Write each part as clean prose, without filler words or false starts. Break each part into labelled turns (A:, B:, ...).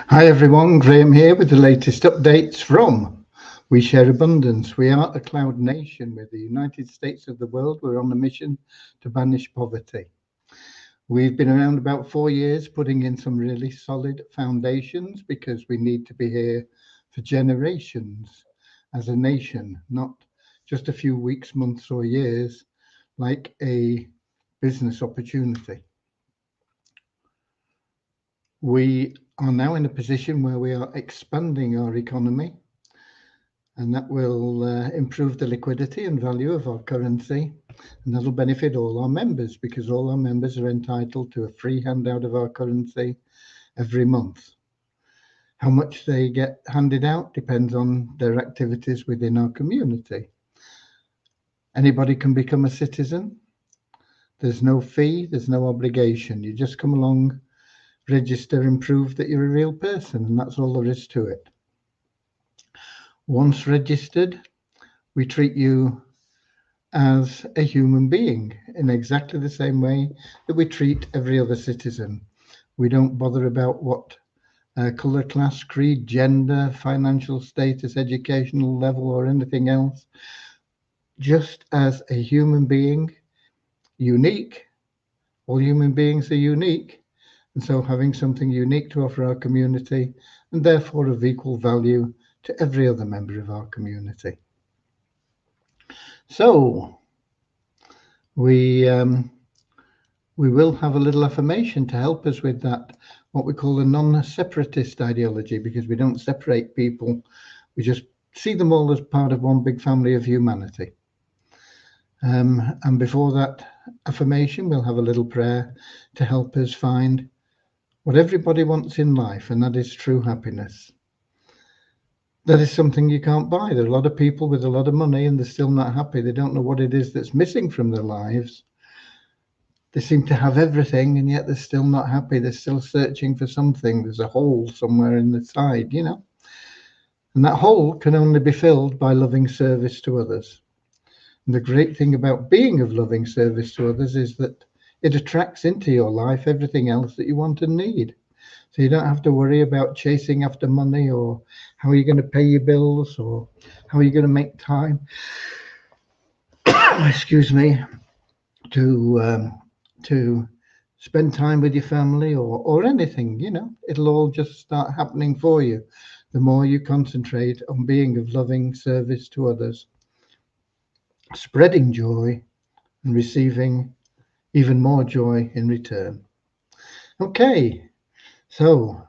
A: Hi everyone, Graham here with the latest updates from We Share Abundance. We are a cloud nation. We're the United States of the world. We're on a mission to banish poverty. We've been around about 4 years, putting in some really solid foundations because we need to be here for generations as a nation, not just a few weeks, months or years like a business opportunity. We are now in a position where we are expanding our economy, and that will improve the liquidity and value of our currency, and that'll benefit all our members because all our members are entitled to a free handout of our currency every month. How much they get handed out depends on their activities within our community. Anybody can become a citizen. There's no fee, there's no obligation. You just come along, register and prove that you're a real person, and that's all there is to it. Once registered, we treat you as a human being in exactly the same way that we treat every other citizen. We don't bother about what colour, class, creed, gender, financial status, educational level or anything else. Just as a human being, unique. All human beings are unique. And so having something unique to offer our community and therefore of equal value to every other member of our community. So we will have a little affirmation to help us with that, what we call a non-separatist ideology, because we don't separate people. We just see them all as part of one big family of humanity. And before that affirmation, we'll have a little prayer to help us find what everybody wants in life, and that is true happiness. That is something you can't buy. There are a lot of people with a lot of money and they're still not happy. They don't know what it is that's missing from their lives. They seem to have everything and yet they're still not happy. They're still searching for something. There's a hole somewhere in the side, you know. And that hole can only be filled by loving service to others. And the great thing about being of loving service to others is that it attracts into your life everything else that you want and need. So you don't have to worry about chasing after money or how are you going to pay your bills or how are you going to make time, excuse me, to spend time with your family or anything, you know. It'll all just start happening for you the more you concentrate on being of loving service to others, spreading joy and receiving even more joy in return. Okay, so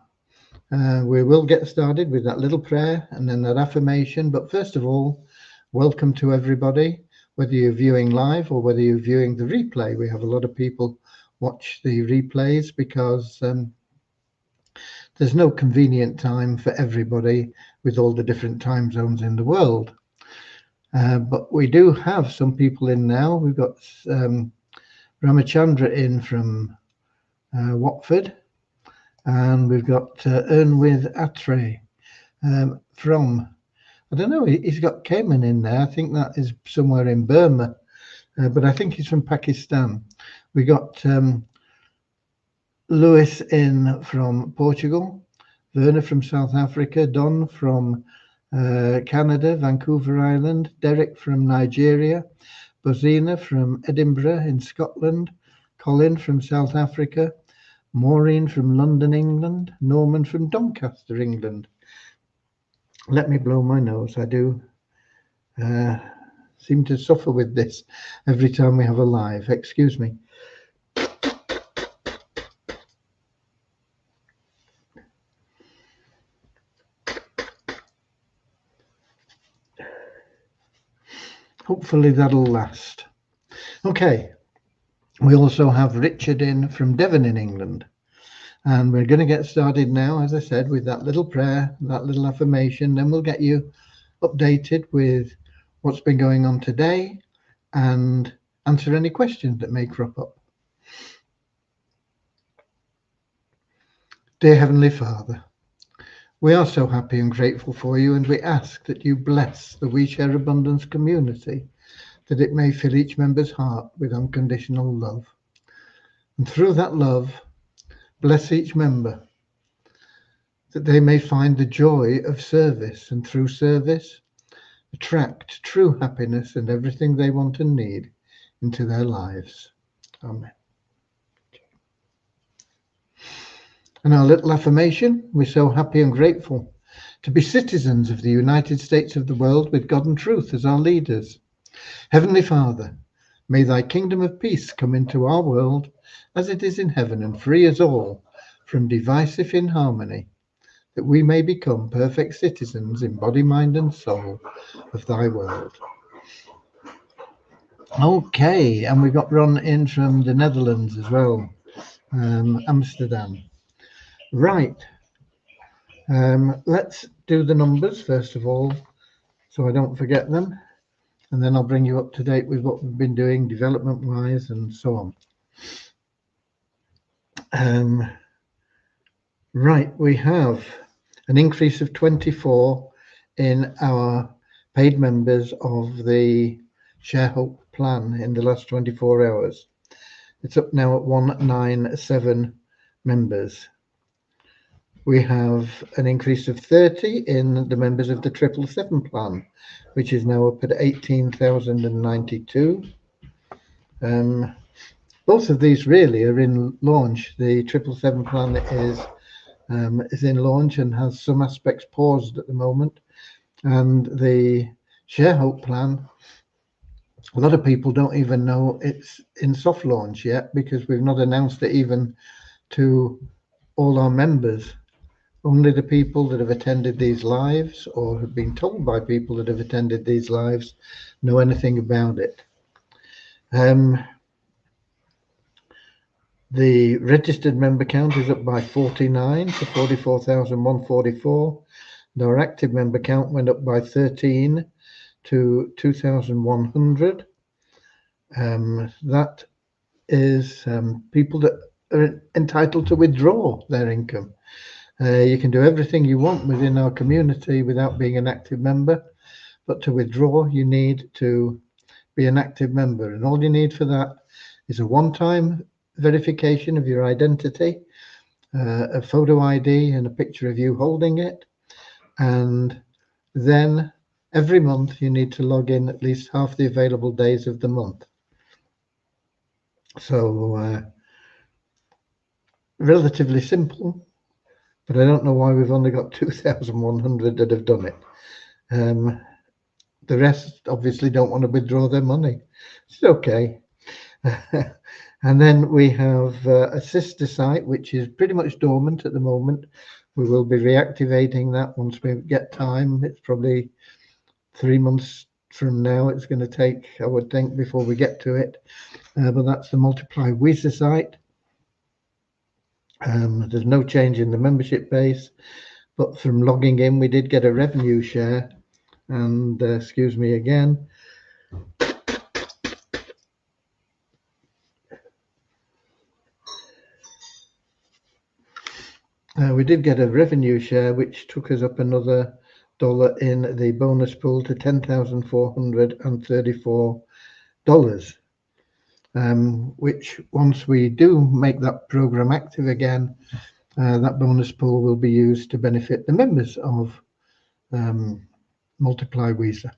A: we will get started with that little prayer and then that affirmation. But first of all, welcome to everybody, whether you're viewing live or whether you're viewing the replay. We have a lot of people watch the replays because there's no convenient time for everybody with all the different time zones in the world. But we do have some people in now. We've got Ramachandra in from Watford. And we've got Ernwith Atre from, I don't know, he's got Cayman in there. I think that is somewhere in Burma, but I think he's from Pakistan. We got Lewis in from Portugal, Werner from South Africa, Don from Canada, Vancouver Island, Derek from Nigeria, Bozina from Edinburgh in Scotland, Colin from South Africa, Maureen from London, England, Norman from Doncaster, England. Let me blow my nose. I do seem to suffer with this every time we have a live. Excuse me. Hopefully that'll last. Okay. We also have Richard in from Devon in England. And we're going to get started now, as I said, with that little prayer, that little affirmation. Then we'll get you updated with what's been going on today and answer any questions that may crop up. Dear Heavenly Father, we are so happy and grateful for you, and we ask that you bless the We Share Abundance community, that it may fill each member's heart with unconditional love. And through that love, bless each member that they may find the joy of service, and through service attract true happiness and everything they want and need into their lives. Amen. And our little affirmation: we're so happy and grateful to be citizens of the United States of the world with God and truth as our leaders. Heavenly Father, may thy kingdom of peace come into our world as it is in heaven, and free us all from divisive inharmony, that we may become perfect citizens in body, mind, and soul of thy world. Okay, and we got Ron in from the Netherlands as well, Amsterdam. Right, let's do the numbers first of all, so I don't forget them, and then I'll bring you up to date with what we've been doing development-wise and so on. Right, we have an increase of 24 in our paid members of the ShareHope plan in the last 24 hours. It's up now at 197 members. We have an increase of 30 in the members of the 777 plan, which is now up at 18,092. Both of these really are in launch. The 777 plan is in launch and has some aspects paused at the moment. And the ShareHope plan, a lot of people don't even know it's in soft launch yet, because we've not announced it even to all our members. Only the people that have attended these lives or have been told by people that have attended these lives know anything about it. The registered member count is up by 49 to 44,144. Our active member count went up by 13 to 2,100. That is people that are entitled to withdraw their income. You can do everything you want within our community without being an active member, but to withdraw, you need to be an active member. And all you need for that is a one-time verification of your identity, a photo ID and a picture of you holding it. And then every month you need to log in at least half the available days of the month. So relatively simple, but I don't know why we've only got 2,100 that have done it. The rest obviously don't want to withdraw their money. It's okay. And then we have a sister site, which is pretty much dormant at the moment. We will be reactivating that once we get time. It's probably 3 months from now it's going to take, I would think, before we get to it. But that's the Multiply Visa site. There's no change in the membership base, but from logging in, we did get a revenue share. And excuse me again. We did get a revenue share, which took us up another $1 in the bonus pool to $10,434, which once we do make that program active again, that bonus pool will be used to benefit the members of Multiply Visa.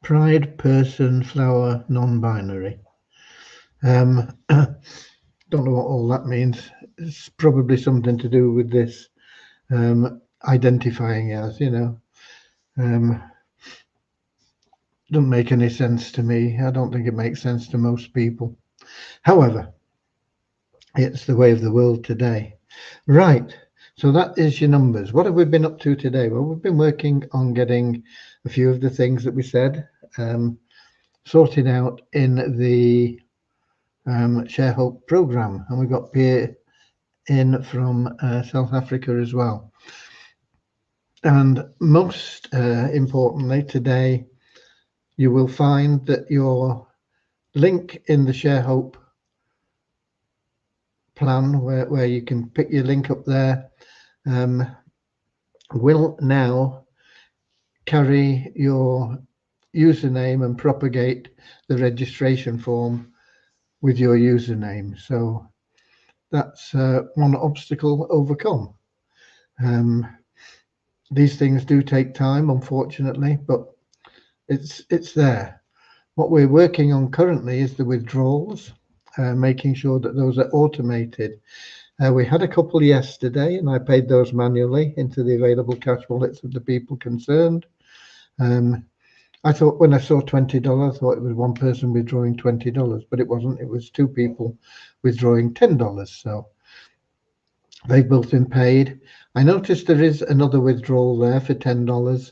A: Pride, person, flower, non-binary. Don't know what all that means. It's probably something to do with this identifying as, doesn't make any sense to me. I don't think it makes sense to most people. However, it's the way of the world today. Right, so that is your numbers. What have we been up to today? Well, we've been working on getting a few of the things that we said sorted out in the ShareHope program, and we got Pierre in from South Africa as well. And most importantly today, you will find that your link in the ShareHope plan, where you can pick your link up there, will now carry your username and propagate the registration form with your username. So that's one obstacle overcome. These things do take time, unfortunately, but it's there. What we're working on currently is the withdrawals, making sure that those are automated. We had a couple yesterday, and I paid those manually into the available cash wallets of the people concerned. I thought when I saw $20, I thought it was one person withdrawing $20, but it wasn't. It was two people withdrawing $10. So they've both been paid. I noticed there is another withdrawal there for $10,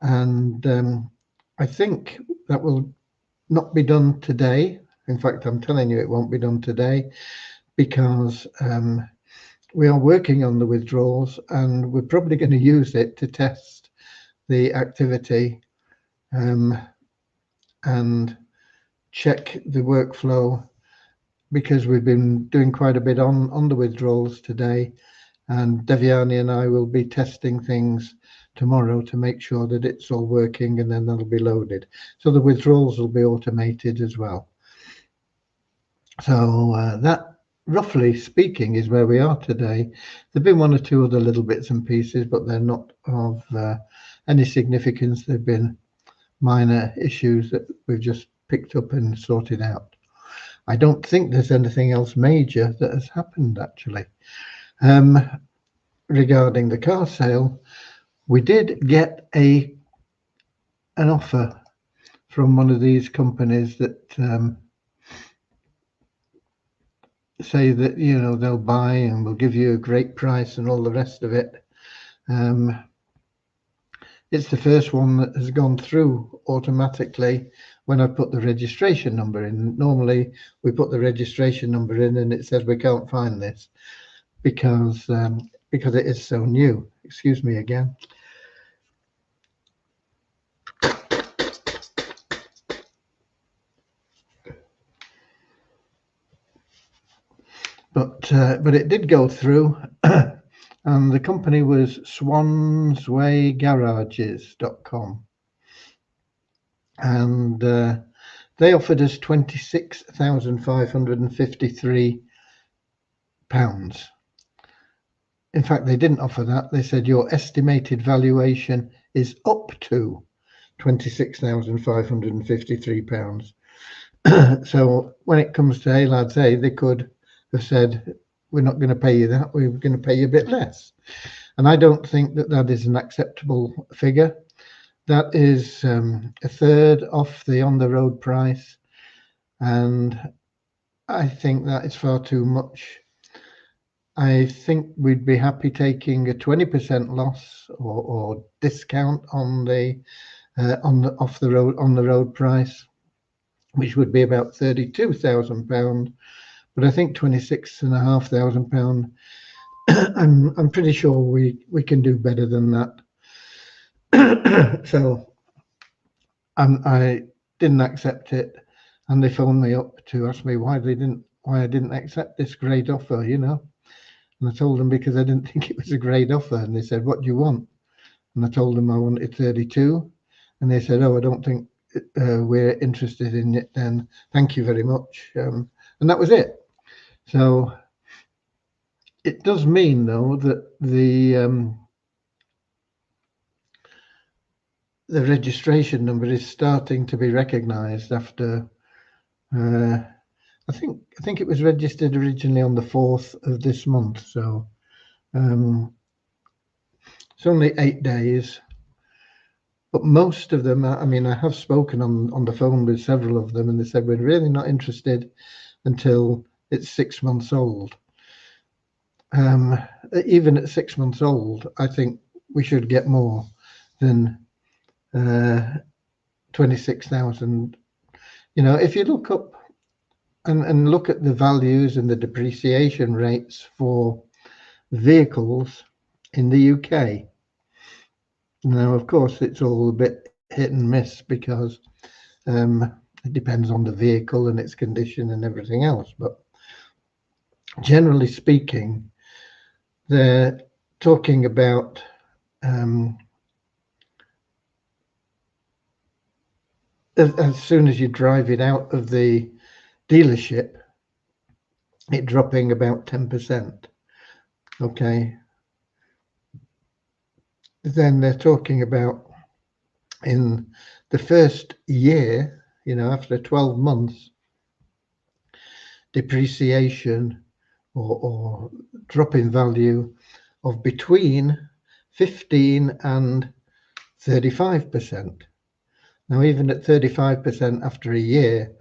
A: and I think that will not be done today. In fact, I'm telling you, it won't be done today because we are working on the withdrawals, and we're probably going to use it to test the activity and check the workflow, because we've been doing quite a bit on the withdrawals today, and Devyani and I will be testing things tomorrow to make sure that it's all working, and then that'll be loaded. So the withdrawals will be automated as well. So that, roughly speaking, is where we are today. There've been one or two other little bits and pieces, but they're not of any significance. They've been minor issues that we've just picked up and sorted out. I don't think there's anything else major that has happened, actually. Regarding the car sale, we did get an offer from one of these companies that say that, you know, they'll buy and will give you a great price and all the rest of it. It's the first one that has gone through automatically when I put the registration number in. Normally we put the registration number in and it says we can't find this because it is so new. Excuse me again. But it did go through, and the company was swanswaygarages.com, and they offered us £26,553. In fact, they didn't offer that. They said your estimated valuation is up to £26,553. So when it comes to hey lads, hey, they could have said, we're not going to pay you that, we're going to pay you a bit less. And I don't think that that is an acceptable figure. That is a third off the on-the-road price, and I think that is far too much. I think we'd be happy taking a 20% loss or discount on the on-the-road price, which would be about £32,000. But I think £26,500. I'm pretty sure we can do better than that. So I didn't accept it, and they phoned me up to ask me why I didn't accept this great offer, you know. And I told them because I didn't think it was a great offer, and they said, what do you want? And I told them I wanted 32, and they said, oh, I don't think we're interested in it then, thank you very much. And that was it. So it does mean, though, that the registration number is starting to be recognized after I think it was registered originally on the 4th of this month, so it's only 8 days. But most of them, I mean, I have spoken on the phone with several of them, and they said we're really not interested until it's 6 months old. Even at 6 months old, I think we should get more than 26,000. You know, if you look up and look at the values and the depreciation rates for vehicles in the UK. Now, of course, it's all a bit hit and miss because it depends on the vehicle and its condition and everything else. But generally speaking, they're talking about as soon as you drive it out of the dealership, it dropping about 10%. Okay. Then they're talking about in the first year, after 12 months, depreciation or drop in value of between 15 and 35%. Now, even at 35% after a year,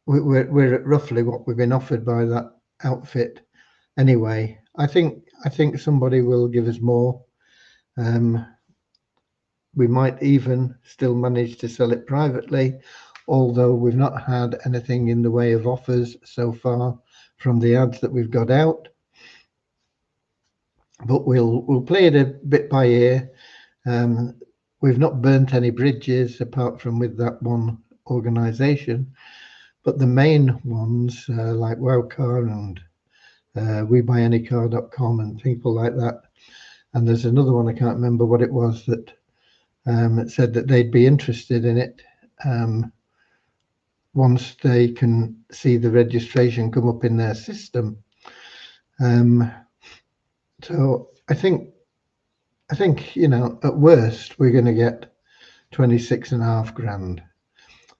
A: we're at roughly what we've been offered by that outfit. Anyway, I think somebody will give us more. We might even still manage to sell it privately, although we've not had anything in the way of offers so far from the ads that we've got out. But we'll play it a bit by ear. We've not burnt any bridges apart from with that one organisation, but the main ones like Wowcar and WeBuyAnyCar.com and people like that. And there's another one, I can't remember what it was, that said that they'd be interested in it once they can see the registration come up in their system. So I think at worst we're going to get 26.5 grand.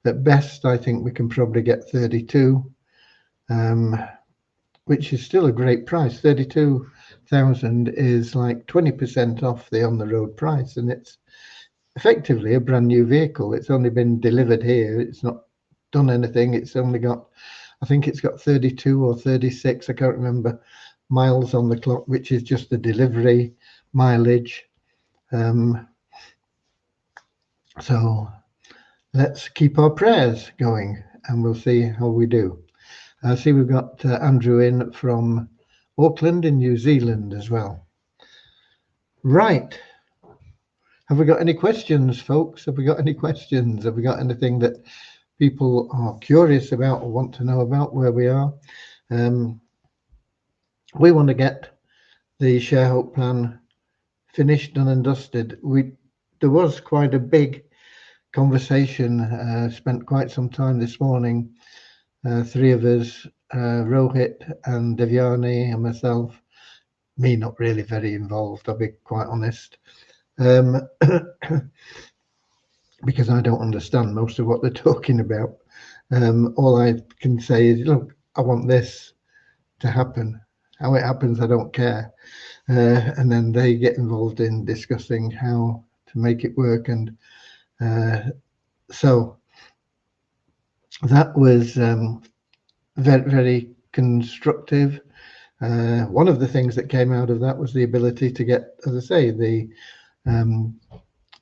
A: At best, I think we can probably get 32, which is still a great price. 32,000 is like 20% off the on the road price, and it's effectively a brand new vehicle. It's only been delivered here. It's not done anything. It's only got, I think it's got 32 or 36, I can't remember, miles on the clock, which is just the delivery mileage. So let's keep our prayers going and we'll see how we do. I see we've got Andrew in from Auckland in New Zealand as well. Right. Have we got any questions, folks? Have we got any questions? Have we got anything that people are curious about or want to know about where we are? We want to get the Sharehope plan finished, done and dusted. There was quite a big conversation, spent quite some time this morning, three of us, Rohit and Devyani and myself, me not really very involved, I'll be quite honest, because I don't understand most of what they're talking about. All I can say is, look, I want this to happen. How it happens, I don't care. And then they get involved in discussing how to make it work. And so that was very, very constructive. One of the things that came out of that was the ability to get, as I say, the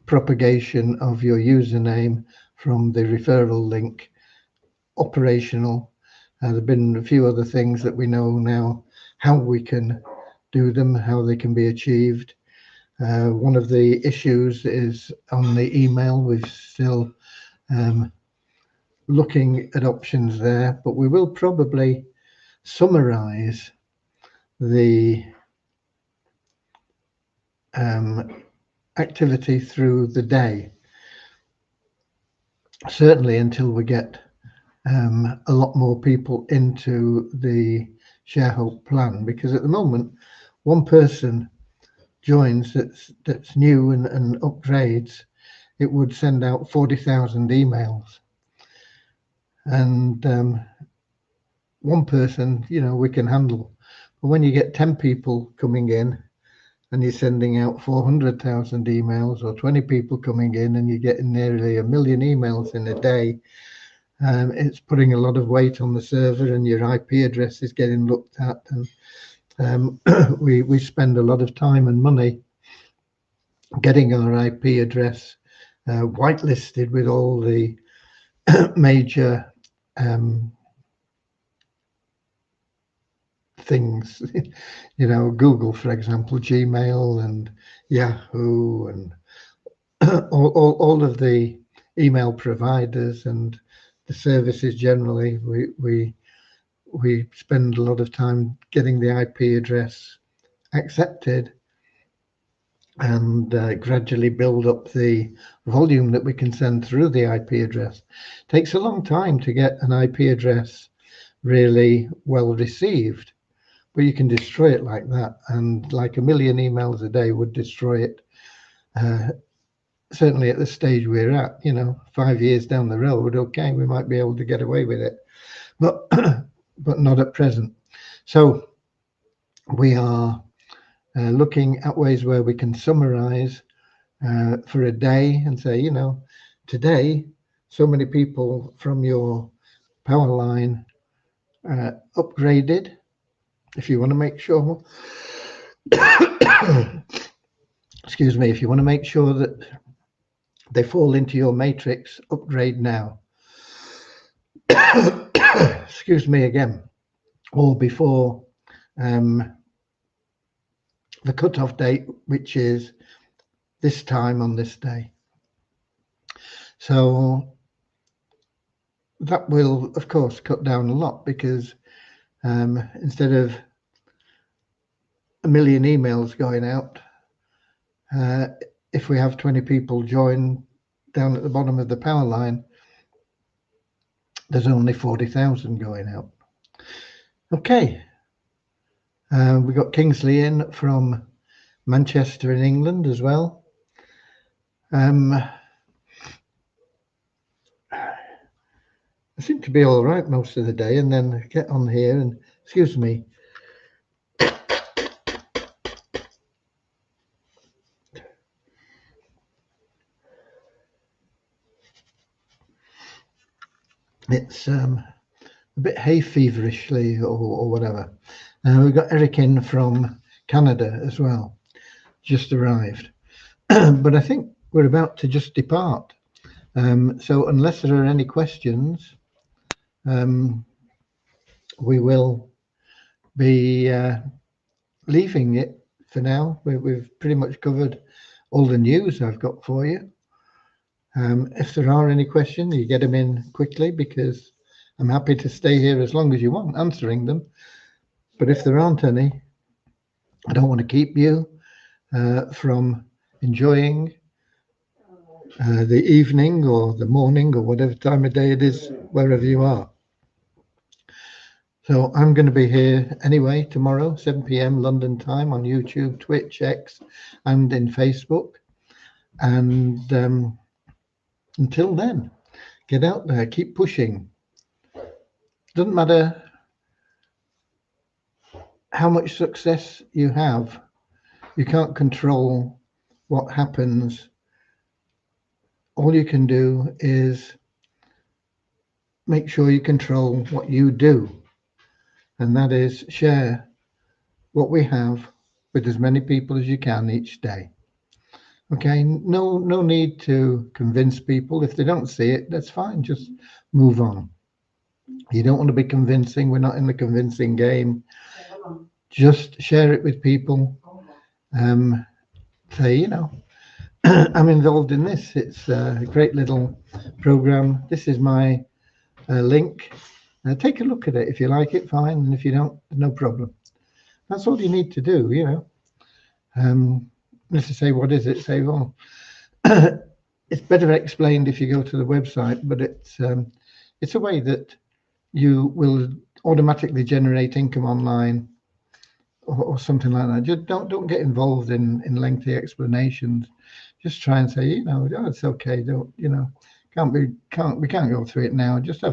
A: propagation of your username from the referral link operational. There have been a few other things that we know now how we can do them, how they can be achieved. One of the issues is on the email. We're still looking at options there, but we will probably summarize the activity through the day, certainly until we get a lot more people into the Sharehope plan, because at the moment one person joins that's new and upgrades, it would send out 40,000 emails, and one person we can handle. But when you get 10 people coming in and you're sending out 400,000 emails, or 20 people coming in and you're getting nearly 1 million emails in a day, it's putting a lot of weight on the server, and your IP address is getting looked at, and we spend a lot of time and money getting our IP address whitelisted with all the major things, Google, for example, Gmail and Yahoo, and all of the email providers and the services generally. We spend a lot of time getting the IP address accepted, and gradually build up the volume that we can send through the IP address. Takes a long time to get an IP address really well received, but you can destroy it like that, and like a million emails a day would destroy it. Certainly at the stage we're at, 5 years down the road, okay, we might be able to get away with it, but but not at present. So we are looking at ways where we can summarize for a day and say, today so many people from your power line upgraded. If you want to make sure excuse me, if you want to make sure that they fall into your matrix, upgrade now. Excuse me again, or before the cutoff date, which is this time on this day. So that will, of course, cut down a lot, because instead of a million emails going out, if we have 20 people join down at the bottom of the power line, there's only 40,000 going out. Okay. We got Kingsley in from Manchester in England as well. I seem to be all right most of the day, and then get on here and, excuse me, it's a bit hay feverishly or whatever. We've got Eric in from Canada as well, just arrived. But I think we're about to just depart. So unless there are any questions, we will be leaving it for now. We've pretty much covered all the news I've got for you. If there are any questions, you get them in quickly, because I'm happy to stay here as long as you want answering them. But if there aren't any, I don't want to keep you from enjoying the evening or the morning or whatever time of day it is, wherever you are. So I'm going to be here anyway tomorrow, 7 p.m. London time, on YouTube, Twitch, X, and in Facebook. And until then, get out there, keep pushing. Doesn't matter how much success you have, you can't control what happens. All you can do is make sure you control what you do, and that is share what we have with as many people as you can each day. Okay, no need to convince people. If they don't see it, that's fine, just move on. You don't want to be convincing. We're not in the convincing game. Just share it with people. Say, I'm involved in this. It's a great little program. This is my link. Take a look at it. If you like it, fine. And if you don't, no problem. That's all you need to do, Let's just say, what is it? Say, well, it's better explained if you go to the website, but it's a way that you will automatically generate income online, or something like that. Just don't get involved in lengthy explanations. Just try and say, it's okay. Don't, we can't go through it now. Just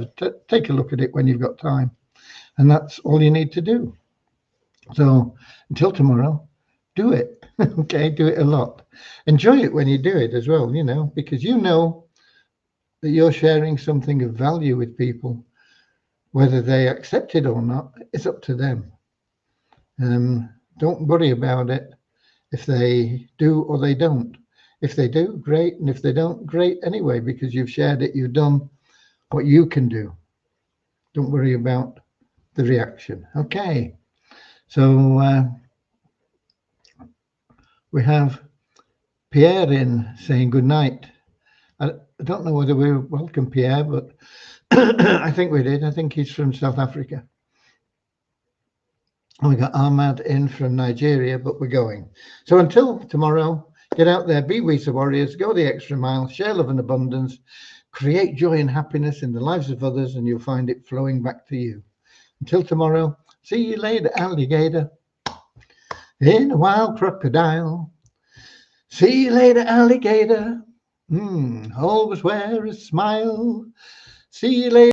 A: take a look at it when you've got time, and that's all you need to do. So until tomorrow, do it. Okay, do it a lot. Enjoy it when you do it as well, because that you're sharing something of value with people. Whether they accept it or not, it's up to them. Don't worry about it if they do or they don't. If they do, great. And if they don't, great anyway, because you've shared it, you've done what you can do. Don't worry about the reaction. Okay. So we have Pierre in saying good night. I don't know whether we welcome Pierre, but I think we did. I think he's from South Africa. And we got Ahmad in from Nigeria, but we're going. So until tomorrow, Get out there, be WISA warriors, go the extra mile, share love and abundance, create joy and happiness in the lives of others, and you'll find it flowing back to you. Until tomorrow, see you later, alligator. In a wild crocodile. See you later, alligator. Always wear a smile. See you later.